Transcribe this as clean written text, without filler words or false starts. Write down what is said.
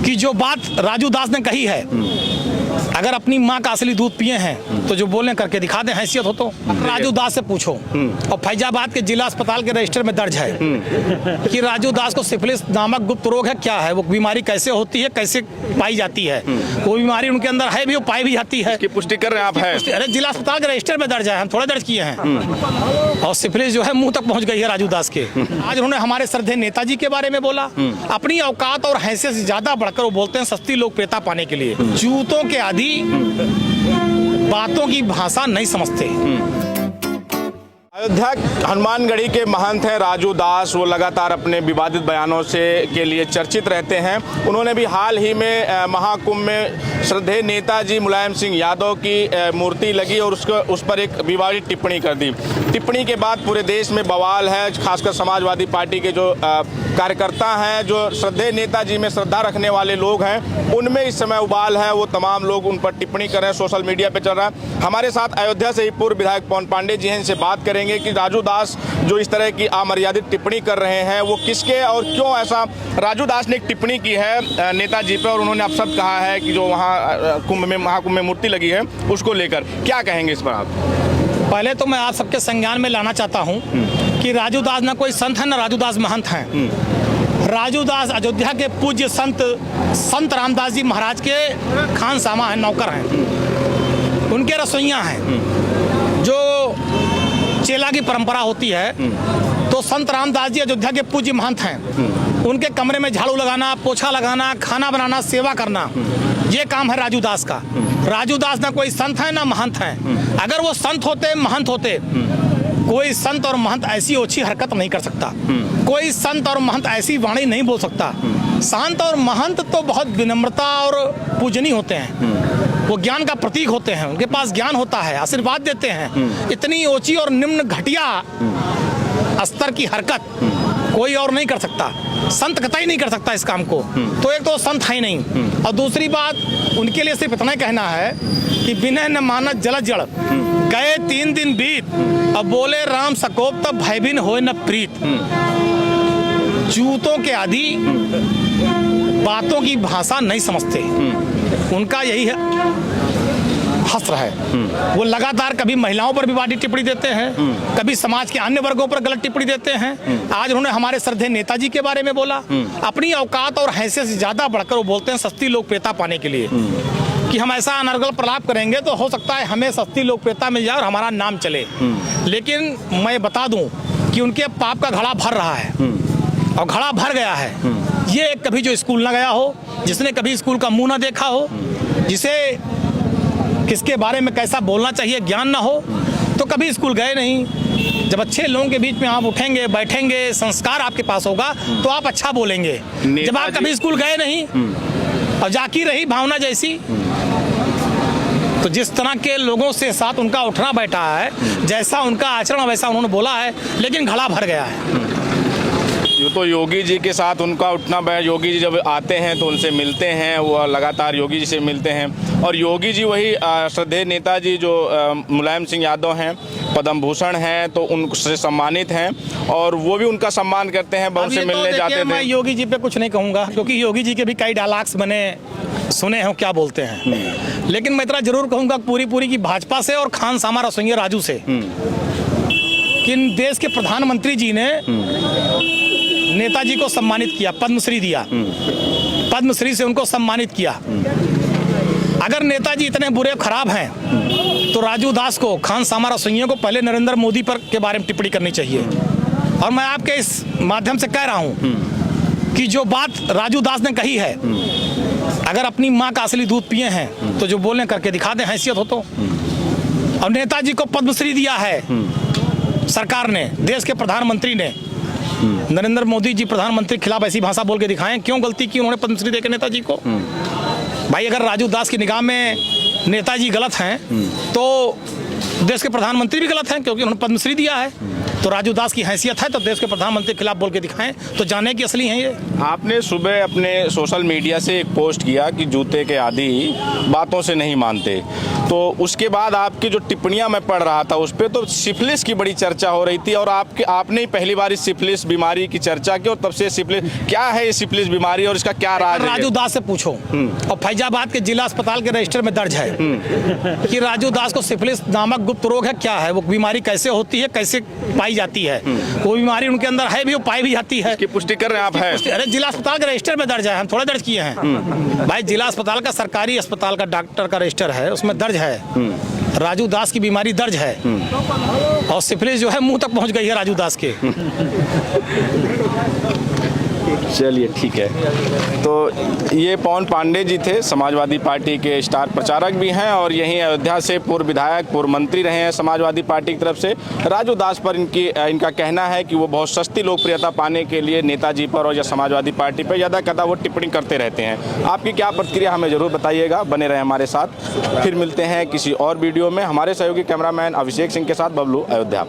कि जो बात राजू दास ने कही है, अगर अपनी माँ का असली दूध पिए हैं तो जो बोलने करके दिखा दें, हैसियत हो तो राजू दास से पूछो। और फैजाबाद के जिला अस्पताल के रजिस्टर में दर्ज है कि राजू दास को सिफिलिस नामक गुप्त रोग है। क्या है वो बीमारी, कैसे होती है, कैसे पाई जाती है? वो बीमारी उनके अंदर है भी, वो पाई भी जाती है। की पुष्टि कर रहे हैं आप? है, अरे जिला अस्पताल के रजिस्टर में दर्ज है, हम थोड़ा दर्ज किए हैं। और सिफिलिस जो है मुंह तक पहुंच गई है राजू दास के। आज उन्होंने हमारे श्रद्धेय नेताजी के बारे में बोला। अपनी औकात और हैसियत से ज्यादा बढ़कर वो बोलते हैं सस्ती लोकप्रियता पाने के लिए। जूतों के आदि, बातों की भाषा नहीं समझते। अयोध्या हनुमानगढ़ी के महंत हैं राजू दास। वो लगातार अपने विवादित बयानों से के लिए चर्चित रहते हैं। उन्होंने भी हाल ही में महाकुंभ में श्रद्धेय नेताजी मुलायम सिंह यादव की मूर्ति लगी और उस पर एक विवादित टिप्पणी कर दी। टिप्पणी के बाद पूरे देश में बवाल है। खासकर समाजवादी पार्टी के जो कार्यकर्ता हैं, जो श्रद्धेय नेताजी में श्रद्धा रखने वाले लोग हैं, उनमें इस समय उबाल है। वो तमाम लोग उन पर टिप्पणी कर रहे हैं, सोशल मीडिया पर चल रहा है। हमारे साथ अयोध्या से ही पूर्व विधायक पवन पांडे जी हैं, इनसे बात करेंगे कि राजू दास जो इस तरह की अमर्यादित टिप्पणी कर रहे हैं वो किसके और क्यों ऐसा। राजू दास ने एक टिप्पणी की है नेताजी पर और उन्होंने अपशब्द कहा है कि जो वहाँ महाकुंभ में मूर्ति लगी है उसको लेकर। क्या कहेंगे इस पर आप? पहले तो मैं आप सबके संज्ञान में लाना चाहता हूँ कि राजू दास ना कोई संत है, ना राजू दास महंत हैं। राजू दास अयोध्या के पूज्य संत रामदास जी महाराज के खानसामा हैं, नौकर हैं, उनके रसोइया हैं। जो चेला की परंपरा होती है तो संत रामदास जी अयोध्या के पूज्य महंत हैं। उनके कमरे में झाड़ू लगाना, पोछा लगाना, खाना बनाना, सेवा करना, ये काम है राजू दास का। राजू दास ना कोई संत है ना महंत हैं। अगर वो संत होते, महंत होते, कोई संत और महंत ऐसी ओछी हरकत नहीं कर सकता। कोई संत और महंत ऐसी वाणी नहीं बोल सकता। संत और महंत तो बहुत विनम्रता और पूजनीय होते हैं। वो ज्ञान का प्रतीक होते हैं, उनके पास ज्ञान होता है, आशीर्वाद देते हैं। इतनी ऊंची और निम्न घटिया स्तर की हरकत कोई और नहीं कर सकता। संत कतई नहीं कर सकता इस काम को। तो एक तो संत है ही नहीं, और दूसरी बात उनके लिए सिर्फ इतना कहना है कि विनय न मानत जल जड़, गए 3 दिन बीत, अब बोले राम सकोप तब भयबिन होए न प्रीत। जूतों के आदि, बातों की भाषा नहीं समझते, उनका यही है हस्त्र है। वो लगातार कभी महिलाओं पर विवादित टिप्पणी देते हैं, कभी समाज के अन्य वर्गों पर गलत टिप्पणी देते हैं। आज उन्होंने हमारे श्रद्धेय नेताजी के बारे में बोला। अपनी औकात और हैसियत से ज्यादा बढ़कर वो बोलते हैं सस्ती लोकप्रियता पाने के लिए कि हम ऐसा अनर्गल प्रलाप करेंगे तो हो सकता है हमें सस्ती लोकप्रियता मिल जाए और हमारा नाम चले। लेकिन मैं बता दूं कि उनके पाप का घड़ा भर रहा है और घड़ा भर गया है। ये कभी जो स्कूल ना गया हो, जिसने कभी स्कूल का मुंह ना देखा हो, जिसे किसके बारे में कैसा बोलना चाहिए ज्ञान ना हो, तो कभी स्कूल गए नहीं। जब अच्छे लोगों के बीच में आप उठेंगे, बैठेंगे, संस्कार आपके पास होगा तो आप अच्छा बोलेंगे। जब आप कभी स्कूल गए नहीं और जाकी रही भावना जैसी, तो जिस तरह के लोगों से साथ उनका उठना बैठा है, जैसा उनका आचरण वैसा उन्होंने बोला है, लेकिन घड़ा भर गया है। ये तो योगी जी के साथ उनका उठना बैठ, योगी जी जब आते हैं तो उनसे मिलते हैं, वो लगातार योगी जी से मिलते हैं। और योगी जी वही श्रद्धेय नेताजी जो मुलायम सिंह यादव हैं, पद्म भूषण हैं, तो उनसे सम्मानित हैं और वो भी उनका सम्मान करते हैं, उनसे मिलने जाते थे। मैं योगी जी पे कुछ नहीं कहूँगा क्योंकि योगी जी के भी कई डायलॉग्स मैंने सुने हैं क्या बोलते हैं। लेकिन मैं इतना जरूर कहूँगा पूरी की भाजपा से और खानसामा रसोइया राजू से कि देश के प्रधानमंत्री जी ने नेताजी को सम्मानित किया, पद्मश्री दिया, पद्मश्री से उनको सम्मानित किया। अगर नेताजी इतने बुरे खराब हैं तो राजू दास को, खानसामा रसोइया को पहले नरेंद्र मोदी पर के बारे में टिप्पणी करनी चाहिए। और मैं आपके इस माध्यम से कह रहा हूं कि जो बात राजू दास ने कही है, अगर अपनी माँ का असली दूध पिए हैं तो जो बोलने करके दिखा दें, हैसियत हो तो। और नेताजी को पद्मश्री दिया है सरकार ने, देश के प्रधानमंत्री ने। नरेंद्र मोदी जी प्रधानमंत्री के खिलाफ ऐसी भाषा बोल के दिखाएं, क्यों गलती की उन्होंने पद्मश्री देकर नेताजी को? भाई अगर राजू दास की निगाह में नेताजी गलत हैं तो देश के प्रधानमंत्री भी गलत हैं, क्योंकि उन्होंने पद्मश्री दिया है। तो राजू दास की हैसियत है तो देश के प्रधानमंत्री के खिलाफ बोल के दिखाएं तो जाने की असली है ये। आपने सुबह अपने सोशल मीडिया से एक पोस्ट किया कि जूते के आदि, बातों से नहीं मानते। तो उसके बाद आपकी जो टिप्पणियां मैं पढ़ रहा था उस पर तो सिफिलिस की बड़ी चर्चा हो रही थी और आपने ही पहली बार इस सिफिलिस बीमारी की चर्चा की और तब से सिफिलिस क्या है ये सिफिलिस बीमारी और इसका क्या राज है? राजू दास से पूछो। और फैजाबाद के जिला अस्पताल के रजिस्टर में दर्ज है कि राजू दास को सिफिलिस नामक गुप्त रोग है। क्या है वो बीमारी, कैसे होती है, कैसे पाई जाती है? वो बीमारी उनके अंदर है भी, वो पाई भी जाती है। की पुष्टि कर रहे हैं आप? है अरे जिला अस्पताल के रजिस्टर में दर्ज है, हम थोड़ा दर्ज किए हैं भाई। जिला अस्पताल का, सरकारी अस्पताल का डॉक्टर का रजिस्टर है, उसमें दर्ज है राजू दास की बीमारी दर्ज है। और सिफिलिस जो है मुंह तक पहुंच गई है राजू दास के। चलिए ठीक है। तो ये पवन पांडे जी थे, समाजवादी पार्टी के स्टार प्रचारक भी हैं और यहीं अयोध्या से पूर्व विधायक, पूर्व मंत्री रहे हैं समाजवादी पार्टी की तरफ से। राजू दास पर इनका कहना है कि वो बहुत सस्ती लोकप्रियता पाने के लिए नेताजी पर और या समाजवादी पार्टी पर ज़्यादा कदा वो टिप्पणी करते रहते हैं। आपकी क्या प्रतिक्रिया हमें ज़रूर बताइएगा, बने रहें हमारे साथ। फिर मिलते हैं किसी और वीडियो में। हमारे सहयोगी कैमरामैन अभिषेक सिंह के साथ बबलू, अयोध्या।